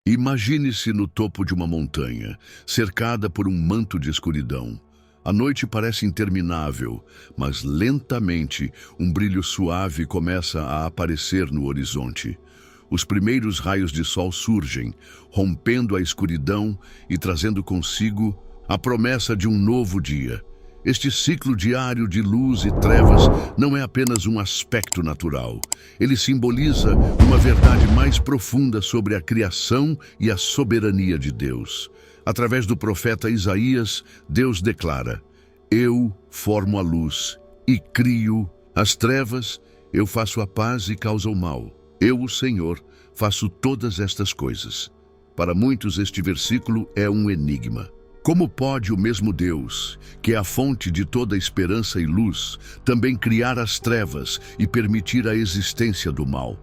Imagine-se no topo de uma montanha, cercada por um manto de escuridão. A noite parece interminável, mas lentamente um brilho suave começa a aparecer no horizonte. Os primeiros raios de sol surgem, rompendo a escuridão e trazendo consigo a promessa de um novo dia. Este ciclo diário de luz e trevas não é apenas um aspecto natural. Ele simboliza uma verdade mais profunda sobre a criação e a soberania de Deus. Através do profeta Isaías, Deus declara: Eu formo a luz e crio as trevas, eu faço a paz e causo o mal. Eu, o Senhor, faço todas estas coisas. Para muitos, este versículo é um enigma. Como pode o mesmo Deus, que é a fonte de toda esperança e luz, também criar as trevas e permitir a existência do mal?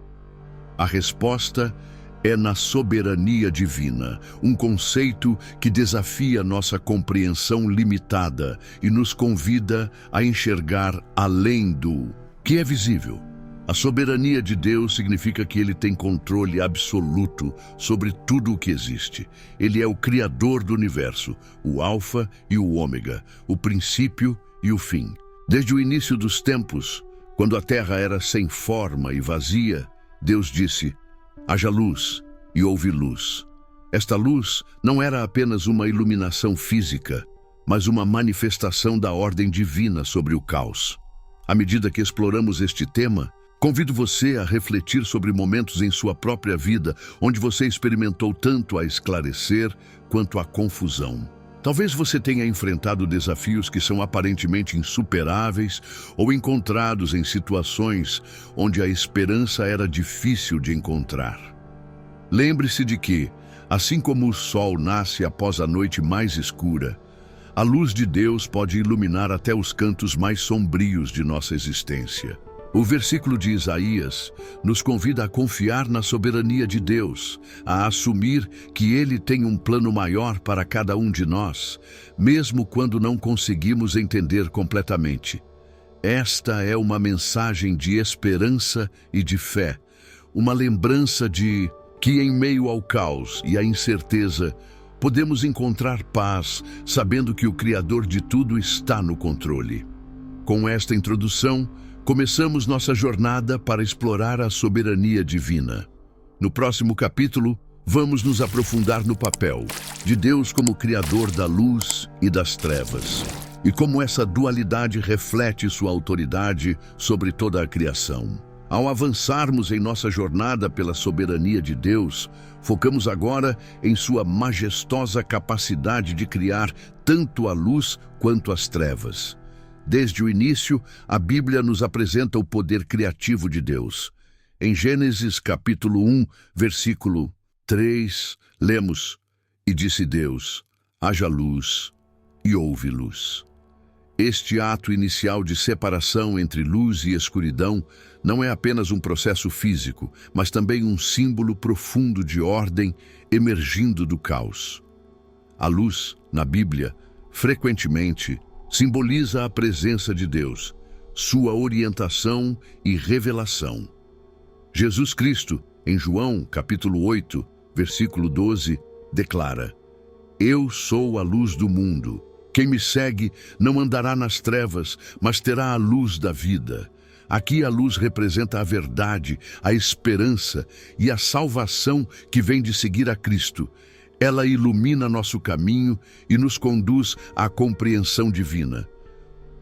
A resposta é na soberania divina, um conceito que desafia nossa compreensão limitada e nos convida a enxergar além do que é visível. A soberania de Deus significa que Ele tem controle absoluto sobre tudo o que existe. Ele é o Criador do universo, o Alfa e o Ômega, o princípio e o fim. Desde o início dos tempos, quando a terra era sem forma e vazia, Deus disse: haja luz, e houve luz. Esta luz não era apenas uma iluminação física, mas uma manifestação da ordem divina sobre o caos. À medida que exploramos este tema, convido você a refletir sobre momentos em sua própria vida onde você experimentou tanto a esclarecer quanto a confusão. Talvez você tenha enfrentado desafios que são aparentemente insuperáveis ou encontrados em situações onde a esperança era difícil de encontrar. Lembre-se de que, assim como o sol nasce após a noite mais escura, a luz de Deus pode iluminar até os cantos mais sombrios de nossa existência. O versículo de Isaías nos convida a confiar na soberania de Deus, a assumir que Ele tem um plano maior para cada um de nós, mesmo quando não conseguimos entender completamente. Esta é uma mensagem de esperança e de fé, uma lembrança de que em meio ao caos e à incerteza, podemos encontrar paz, sabendo que o Criador de tudo está no controle. Com esta introdução, começamos nossa jornada para explorar a soberania divina. No próximo capítulo, vamos nos aprofundar no papel de Deus como Criador da luz e das trevas, e como essa dualidade reflete sua autoridade sobre toda a criação. Ao avançarmos em nossa jornada pela soberania de Deus, focamos agora em sua majestosa capacidade de criar tanto a luz quanto as trevas. Desde o início, a Bíblia nos apresenta o poder criativo de Deus. Em Gênesis capítulo 1, versículo 3, lemos: E disse Deus: haja luz, e houve luz. Este ato inicial de separação entre luz e escuridão não é apenas um processo físico, mas também um símbolo profundo de ordem emergindo do caos. A luz, na Bíblia, frequentemente simboliza a presença de Deus, sua orientação e revelação. Jesus Cristo, em João capítulo 8, versículo 12, declara: Eu sou a luz do mundo. Quem me segue não andará nas trevas, mas terá a luz da vida. Aqui a luz representa a verdade, a esperança e a salvação que vem de seguir a Cristo. Ela ilumina nosso caminho e nos conduz à compreensão divina.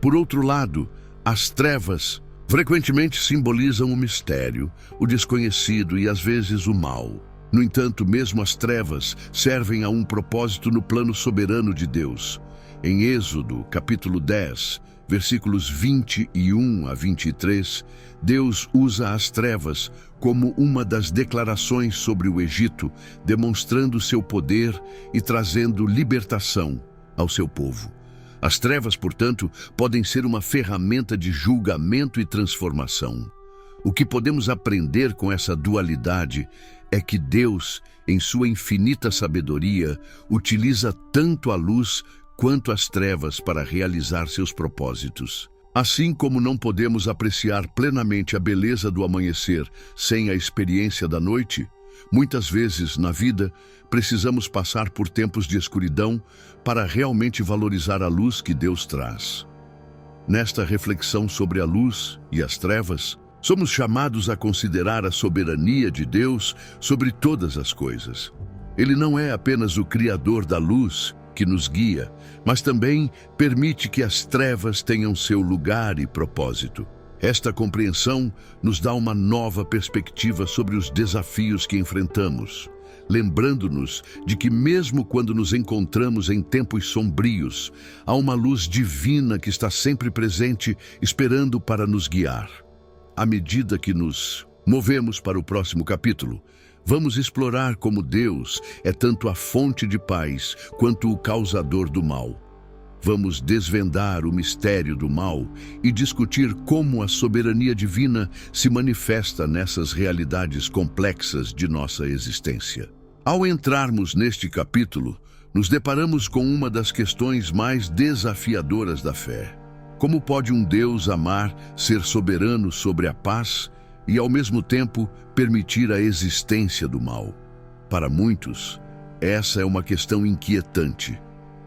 Por outro lado, as trevas frequentemente simbolizam o mistério, o desconhecido e às vezes o mal. No entanto, mesmo as trevas servem a um propósito no plano soberano de Deus. Em Êxodo, capítulo 10, versículos 21 a 23, Deus usa as trevas como uma das declarações sobre o Egito, demonstrando seu poder e trazendo libertação ao seu povo. As trevas, portanto, podem ser uma ferramenta de julgamento e transformação. O que podemos aprender com essa dualidade é que Deus, em sua infinita sabedoria, utiliza tanto a luz quanto as trevas para realizar seus propósitos. Assim como não podemos apreciar plenamente a beleza do amanhecer sem a experiência da noite, Muitas vezes, na vida, precisamos passar por tempos de escuridão para realmente valorizar a luz que Deus traz. Nesta reflexão sobre a luz e as trevas, somos chamados a considerar a soberania de Deus sobre todas as coisas. Ele não é apenas o Criador da luz que nos guia, mas também permite que as trevas tenham seu lugar e propósito. Esta compreensão nos dá uma nova perspectiva sobre os desafios que enfrentamos, lembrando-nos de que mesmo quando nos encontramos em tempos sombrios, há uma luz divina que está sempre presente, esperando para nos guiar. À medida que nos movemos para o próximo capítulo, vamos explorar como Deus é tanto a fonte de paz quanto o causador do mal. Vamos desvendar o mistério do mal e discutir como a soberania divina se manifesta nessas realidades complexas de nossa existência. Ao entrarmos neste capítulo, nos deparamos com uma das questões mais desafiadoras da fé. Como pode um Deus amar, ser soberano sobre a paz e, ao mesmo tempo, permitir a existência do mal? Para muitos, essa é uma questão inquietante,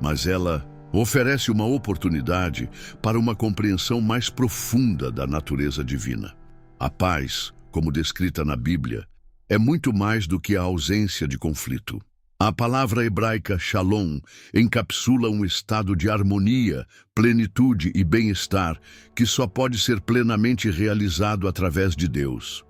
mas ela oferece uma oportunidade para uma compreensão mais profunda da natureza divina. A paz, como descrita na Bíblia, é muito mais do que a ausência de conflito. A palavra hebraica shalom encapsula um estado de harmonia, plenitude e bem-estar que só pode ser plenamente realizado através de Deus.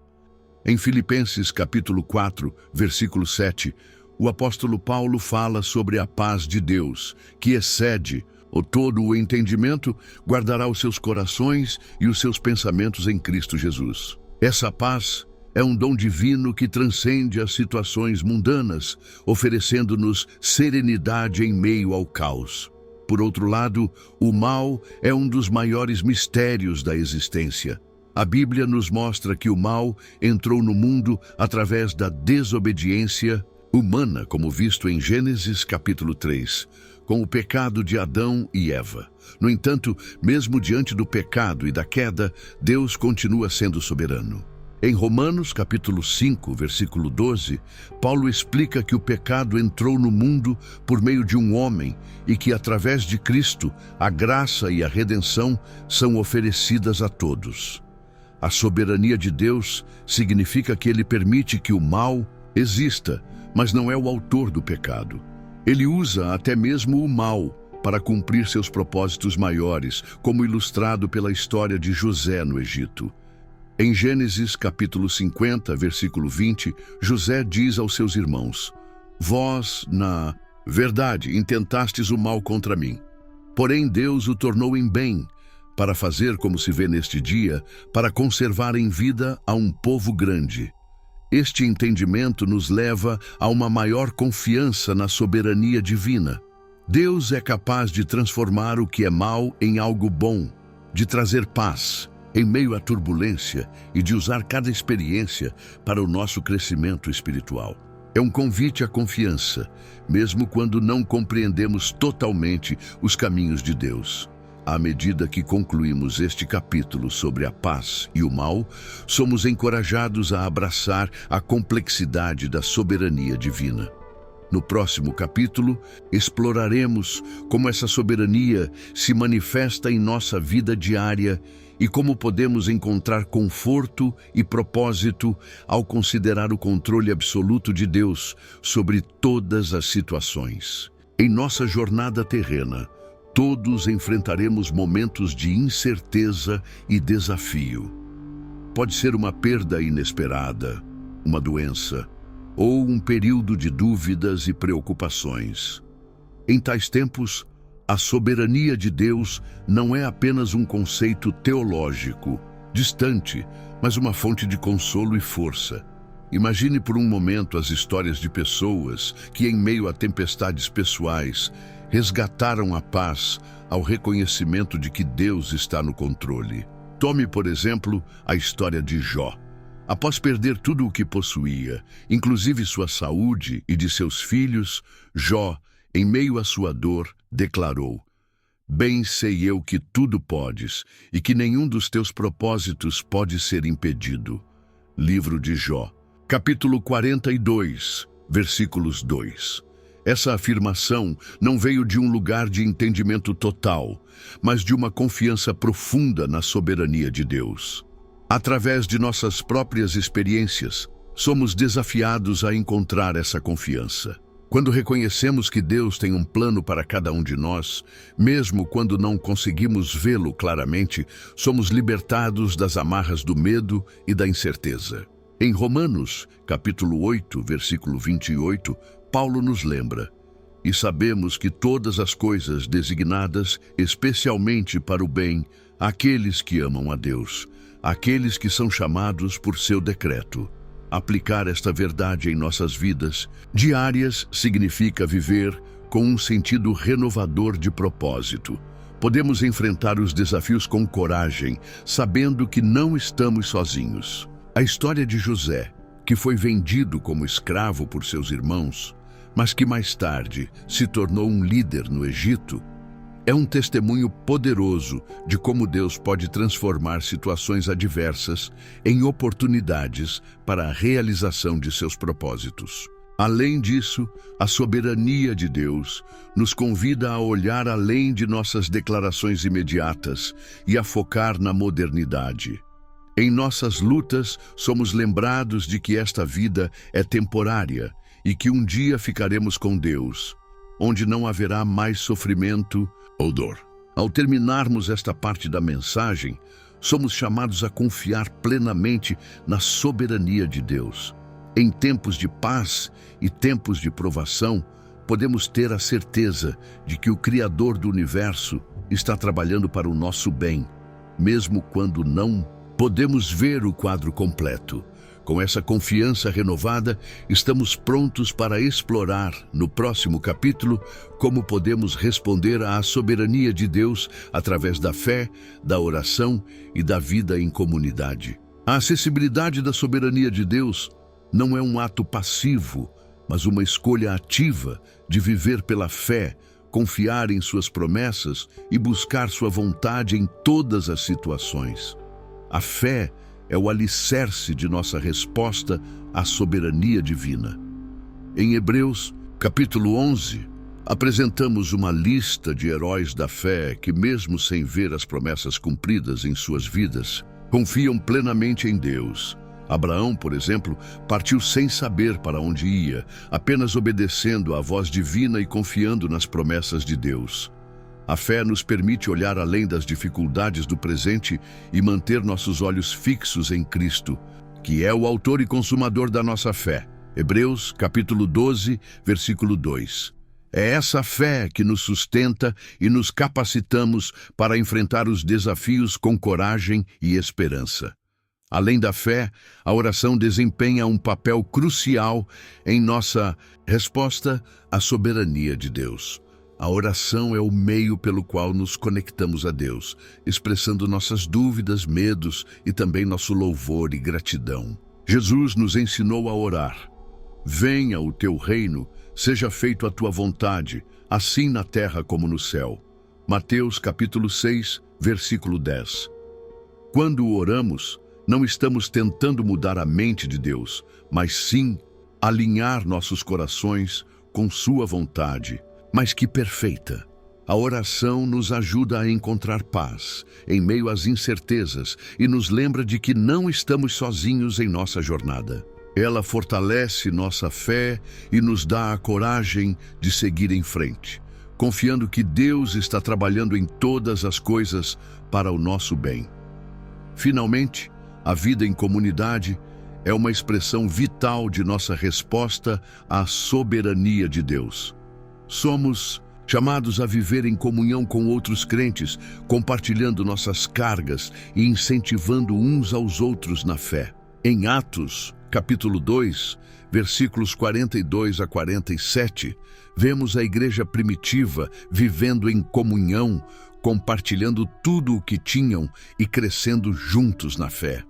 Em Filipenses capítulo 4, versículo 7, o apóstolo Paulo fala sobre a paz de Deus, que excede todo o entendimento, guardará os seus corações e os seus pensamentos em Cristo Jesus. Essa paz é um dom divino que transcende as situações mundanas, oferecendo-nos serenidade em meio ao caos. Por outro lado, o mal é um dos maiores mistérios da existência. A Bíblia nos mostra que o mal entrou no mundo através da desobediência humana, como visto em Gênesis capítulo 3, com o pecado de Adão e Eva. No entanto, mesmo diante do pecado e da queda, Deus continua sendo soberano. Em Romanos capítulo 5, versículo 12, Paulo explica que o pecado entrou no mundo por meio de um homem e que, através de Cristo, a graça e a redenção são oferecidas a todos. A soberania de Deus significa que Ele permite que o mal exista, mas não é o autor do pecado. Ele usa até mesmo o mal para cumprir seus propósitos maiores, como ilustrado pela história de José no Egito. Em Gênesis capítulo 50, versículo 20, José diz aos seus irmãos: "Vós, na verdade, intentastes o mal contra mim. Porém Deus o tornou em bem, para fazer, como se vê neste dia, para conservar em vida a um povo grande." Este entendimento nos leva a uma maior confiança na soberania divina. Deus é capaz de transformar o que é mal em algo bom, de trazer paz em meio à turbulência e de usar cada experiência para o nosso crescimento espiritual. É um convite à confiança, mesmo quando não compreendemos totalmente os caminhos de Deus. À medida que concluímos este capítulo sobre a paz e o mal, somos encorajados a abraçar a complexidade da soberania divina. No próximo capítulo, exploraremos como essa soberania se manifesta em nossa vida diária e como podemos encontrar conforto e propósito ao considerar o controle absoluto de Deus sobre todas as situações. Em nossa jornada terrena, todos enfrentaremos momentos de incerteza e desafio. Pode ser uma perda inesperada, uma doença, ou um período de dúvidas e preocupações. Em tais tempos, a soberania de Deus não é apenas um conceito teológico, distante, mas uma fonte de consolo e força. Imagine por um momento as histórias de pessoas que, em meio a tempestades pessoais, resgataram a paz ao reconhecimento de que Deus está no controle. Tome, por exemplo, a história de Jó. Após perder tudo o que possuía, inclusive sua saúde e de seus filhos, Jó, em meio à sua dor, declarou: "Bem sei eu que tudo podes e que nenhum dos teus propósitos pode ser impedido." Livro de Jó, capítulo 42, versículos 2. Essa afirmação não veio de um lugar de entendimento total, mas de uma confiança profunda na soberania de Deus. Através de nossas próprias experiências, somos desafiados a encontrar essa confiança. Quando reconhecemos que Deus tem um plano para cada um de nós, mesmo quando não conseguimos vê-lo claramente, somos libertados das amarras do medo e da incerteza. Em Romanos, capítulo 8, versículo 28, Paulo nos lembra: "E sabemos que todas as coisas designadas especialmente para o bem, àqueles que amam a Deus, àqueles que são chamados por seu decreto." Aplicar esta verdade em nossas vidas diárias significa viver com um sentido renovador de propósito. Podemos enfrentar os desafios com coragem, sabendo que não estamos sozinhos. A história de José, que foi vendido como escravo por seus irmãos, mas que mais tarde se tornou um líder no Egito, é um testemunho poderoso de como Deus pode transformar situações adversas em oportunidades para a realização de seus propósitos. Além disso, a soberania de Deus nos convida a olhar além de nossas declarações imediatas e a focar na modernidade. Em nossas lutas, somos lembrados de que esta vida é temporária e que um dia ficaremos com Deus, onde não haverá mais sofrimento ou dor. Ao terminarmos esta parte da mensagem, somos chamados a confiar plenamente na soberania de Deus. Em tempos de paz e tempos de provação, podemos ter a certeza de que o Criador do universo está trabalhando para o nosso bem, mesmo quando não podemos ver o quadro completo. Com essa confiança renovada, estamos prontos para explorar, no próximo capítulo, como podemos responder à soberania de Deus através da fé, da oração e da vida em comunidade. A acessibilidade da soberania de Deus não é um ato passivo, mas uma escolha ativa de viver pela fé, confiar em suas promessas e buscar sua vontade em todas as situações. A fé é o alicerce de nossa resposta à soberania divina. Em Hebreus, capítulo 11, apresentamos uma lista de heróis da fé que, mesmo sem ver as promessas cumpridas em suas vidas, confiam plenamente em Deus. Abraão, por exemplo, partiu sem saber para onde ia, apenas obedecendo à voz divina e confiando nas promessas de Deus. A fé nos permite olhar além das dificuldades do presente e manter nossos olhos fixos em Cristo, que é o autor e consumador da nossa fé. Hebreus, capítulo 12, versículo 2. É essa fé que nos sustenta e nos capacitamos para enfrentar os desafios com coragem e esperança. Além da fé, a oração desempenha um papel crucial em nossa resposta à soberania de Deus. A oração é o meio pelo qual nos conectamos a Deus, expressando nossas dúvidas, medos e também nosso louvor e gratidão. Jesus nos ensinou a orar: "Venha o teu reino, seja feito a tua vontade, assim na terra como no céu." Mateus capítulo 6, versículo 10. Quando oramos, não estamos tentando mudar a mente de Deus, mas sim alinhar nossos corações com sua vontade. Mas que perfeita! A oração nos ajuda a encontrar paz em meio às incertezas e nos lembra de que não estamos sozinhos em nossa jornada. Ela fortalece nossa fé e nos dá a coragem de seguir em frente, confiando que Deus está trabalhando em todas as coisas para o nosso bem. Finalmente, a vida em comunidade é uma expressão vital de nossa resposta à soberania de Deus. Somos chamados a viver em comunhão com outros crentes, compartilhando nossas cargas e incentivando uns aos outros na fé. Em Atos, capítulo 2, versículos 42 a 47, vemos a igreja primitiva vivendo em comunhão, compartilhando tudo o que tinham e crescendo juntos na fé.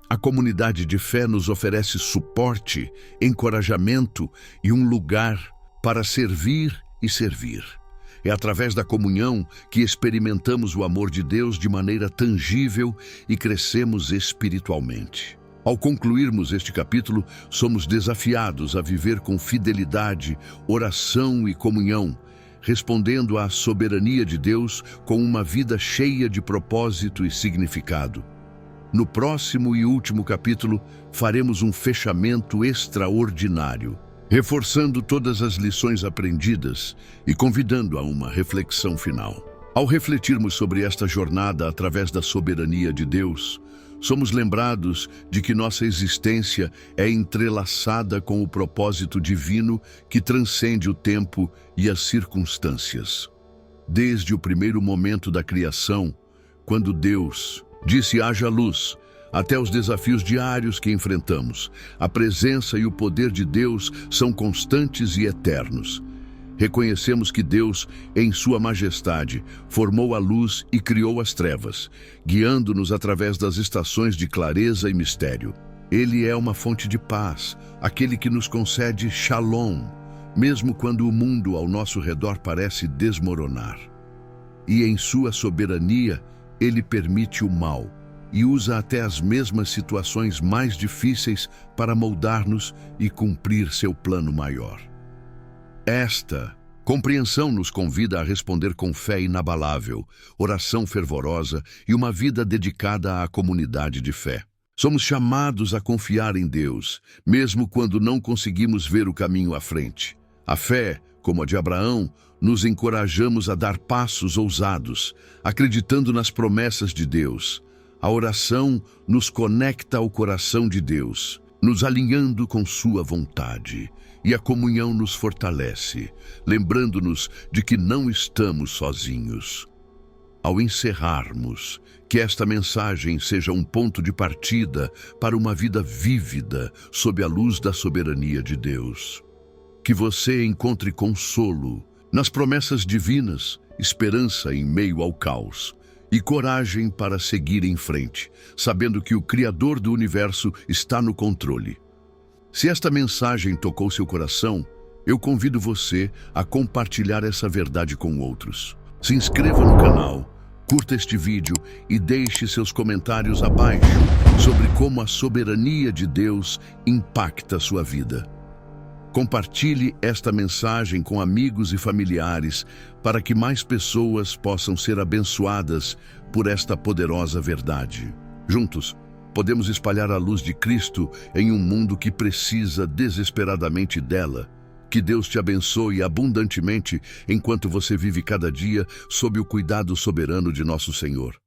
A comunidade de fé nos oferece suporte, encorajamento e um lugar para servir e servir. É através da comunhão que experimentamos o amor de Deus de maneira tangível e crescemos espiritualmente. Ao concluirmos este capítulo, somos desafiados a viver com fidelidade, oração e comunhão, respondendo à soberania de Deus com uma vida cheia de propósito e significado. No próximo e último capítulo, faremos um fechamento extraordinário, reforçando todas as lições aprendidas e convidando a uma reflexão final. Ao refletirmos sobre esta jornada através da soberania de Deus, somos lembrados de que nossa existência é entrelaçada com o propósito divino que transcende o tempo e as circunstâncias. Desde o primeiro momento da criação, quando Deus disse haja luz, até os desafios diários que enfrentamos, a presença e o poder de Deus são constantes e eternos. Reconhecemos que Deus, em sua majestade, formou a luz e criou as trevas, guiando-nos através das estações de clareza e mistério. Ele é uma fonte de paz, aquele que nos concede shalom, mesmo quando o mundo ao nosso redor parece desmoronar. E em sua soberania, ele permite o mal e usa até as mesmas situações mais difíceis para moldar-nos e cumprir seu plano maior. Esta compreensão nos convida a responder com fé inabalável, oração fervorosa e uma vida dedicada à comunidade de fé. Somos chamados a confiar em Deus, mesmo quando não conseguimos ver o caminho à frente. A fé, como a de Abraão, nos encorajamos a dar passos ousados, acreditando nas promessas de Deus. A oração nos conecta ao coração de Deus, nos alinhando com sua vontade. E a comunhão nos fortalece, lembrando-nos de que não estamos sozinhos. Ao encerrarmos, que esta mensagem seja um ponto de partida para uma vida vívida sob a luz da soberania de Deus. Que você encontre consolo nas promessas divinas, esperança em meio ao caos e coragem para seguir em frente, sabendo que o Criador do universo está no controle. Se esta mensagem tocou seu coração, eu convido você a compartilhar essa verdade com outros. Se inscreva no canal, curta este vídeo e deixe seus comentários abaixo sobre como a soberania de Deus impacta sua vida. Compartilhe esta mensagem com amigos e familiares para que mais pessoas possam ser abençoadas por esta poderosa verdade. Juntos, podemos espalhar a luz de Cristo em um mundo que precisa desesperadamente dela. Que Deus te abençoe abundantemente enquanto você vive cada dia sob o cuidado soberano de nosso Senhor.